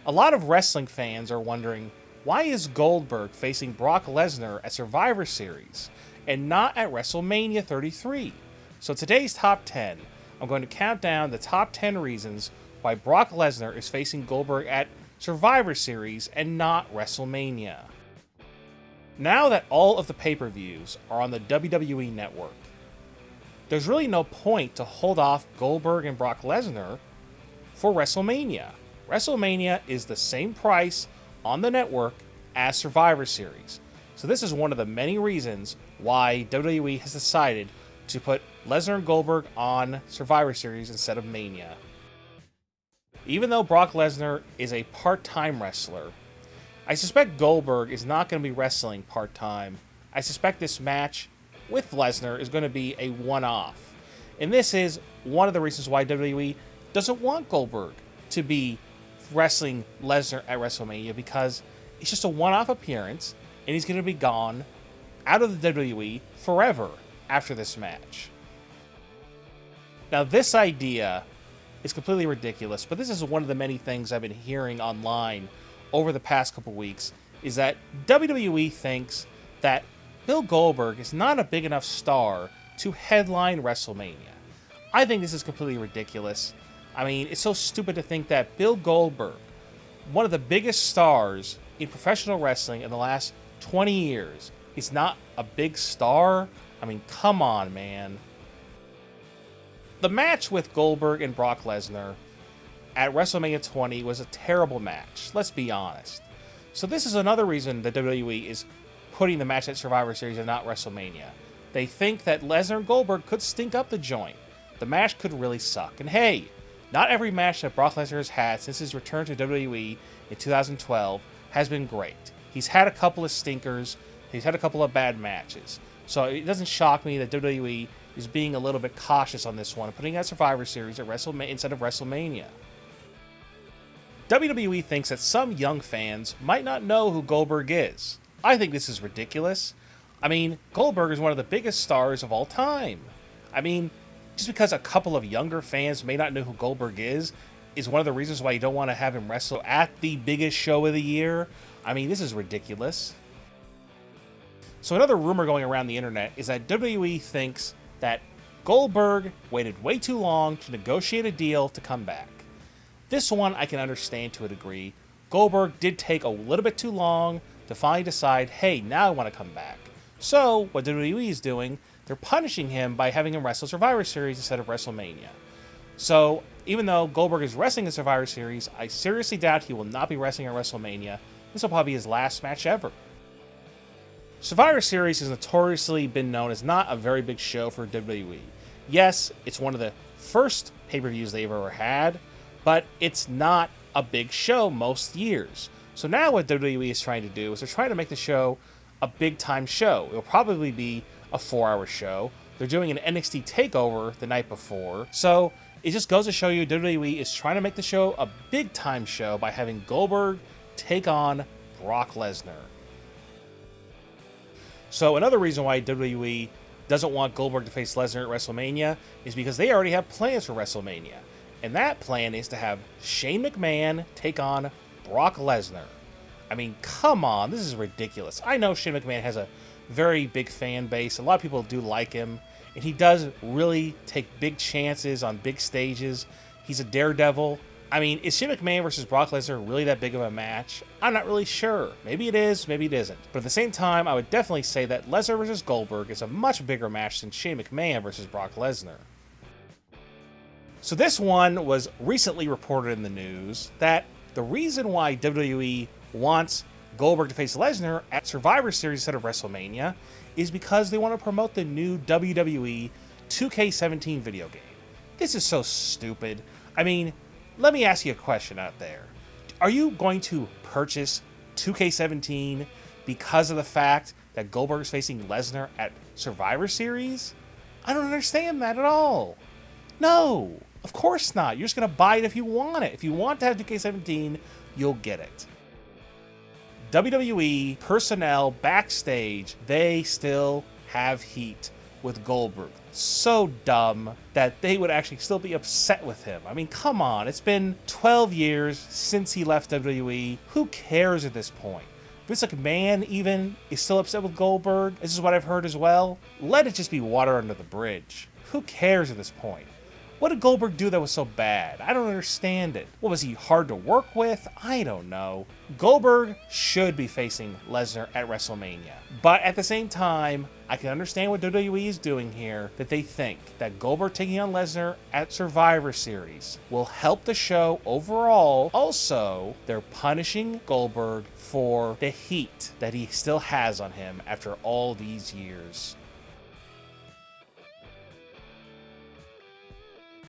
A lot of wrestling fans are wondering, why is Goldberg facing Brock Lesnar at Survivor Series and not at WrestleMania 33? So today's top 10, I'm going to count down the top 10 reasons why Brock Lesnar is facing Goldberg at Survivor Series and not WrestleMania. Now that all of the pay-per-views are on the WWE Network, there's really no point to hold off Goldberg and Brock Lesnar for WrestleMania. WrestleMania is the same price on the network as Survivor Series. So this is one of the many reasons why WWE has decided to put Lesnar and Goldberg on Survivor Series instead of Mania. Even though Brock Lesnar is a part-time wrestler, I suspect Goldberg is not going to be wrestling part-time. I suspect this match with Lesnar is going to be a one-off. And this is one of the reasons why WWE doesn't want Goldberg to be wrestling Lesnar at WrestleMania, because it's just a one-off appearance and he's going to be gone out of the WWE forever after this match. Now, this idea is completely ridiculous, but this is one of the many things I've been hearing online over the past couple weeks, is that WWE thinks that Bill Goldberg is not a big enough star to headline WrestleMania. I think this is completely ridiculous. I mean, it's so stupid to think that Bill Goldberg, one of the biggest stars in professional wrestling in the last 20 years, is not a big star. I mean, come on, man. The match with Goldberg and Brock Lesnar at WrestleMania 20 was a terrible match, let's be honest. So this is another reason that WWE is putting the match at Survivor Series and not WrestleMania. They think that Lesnar and Goldberg could stink up the joint. The match could really suck. And hey, not every match that Brock Lesnar has had since his return to WWE in 2012 has been great. He's had a couple of stinkers, he's had a couple of bad matches. So it doesn't shock me that WWE is being a little bit cautious on this one, putting out Survivor Series at instead of WrestleMania. WWE thinks that some young fans might not know who Goldberg is. I think this is ridiculous. I mean, Goldberg is one of the biggest stars of all time. I mean, just because a couple of younger fans may not know who Goldberg is one of the reasons why you don't want to have him wrestle at the biggest show of the year. I mean, this is ridiculous. So another rumor going around the internet is that WWE thinks that Goldberg waited way too long to negotiate a deal to come back. This one I can understand to a degree. Goldberg did take a little bit too long to finally decide, hey, now I want to come back. So what WWE is doing, they're punishing him by having him wrestle Survivor Series instead of WrestleMania. So even though Goldberg is wrestling in Survivor Series, I seriously doubt he will not be wrestling at WrestleMania. This will probably be his last match ever. Survivor Series has notoriously been known as not a very big show for WWE. Yes, it's one of the first pay-per-views they've ever had, but it's not a big show most years. So now what WWE is trying to do is they're trying to make the show a big-time show. It'll probably be a 4-hour show. They're doing an NXT takeover the night before. So it just goes to show you WWE is trying to make the show a big-time show by having Goldberg take on Brock Lesnar. So another reason why WWE doesn't want Goldberg to face Lesnar at WrestleMania is because they already have plans for WrestleMania. And that plan is to have Shane McMahon take on Brock Lesnar. I mean, come on, this is ridiculous. I know Shane McMahon has a very big fan base. A lot of people do like him. And he does really take big chances on big stages. He's a daredevil. I mean, is Shane McMahon versus Brock Lesnar really that big of a match? I'm not really sure. Maybe it is, maybe it isn't. But at the same time, I would definitely say that Lesnar versus Goldberg is a much bigger match than Shane McMahon versus Brock Lesnar. So this one was recently reported in the news that the reason why WWE wants Goldberg to face Lesnar at Survivor Series instead of WrestleMania is because they want to promote the new WWE 2K17 video game. This is so stupid. I mean, let me ask you a question out there. Are you going to purchase 2K17 because of the fact that Goldberg is facing Lesnar at Survivor Series? I don't understand that at all. No, of course not. You're just going to buy it if you want it. If you want to have 2K17, you'll get it. WWE personnel backstage, they still have heat. with Goldberg. So dumb that they would actually still be upset with him. I mean, come on. It's been 12 years since he left WWE. Who cares at this point? Vince McMahon even is still upset with Goldberg. This is what I've heard as well. Let it just be water under the bridge. Who cares at this point? What did Goldberg do that was so bad? I don't understand it. What, was he hard to work with? I don't know. Goldberg should be facing Lesnar at WrestleMania. But at the same time, I can understand what WWE is doing here, that they think that Goldberg taking on Lesnar at Survivor Series will help the show overall. Also, they're punishing Goldberg for the heat that he still has on him after all these years.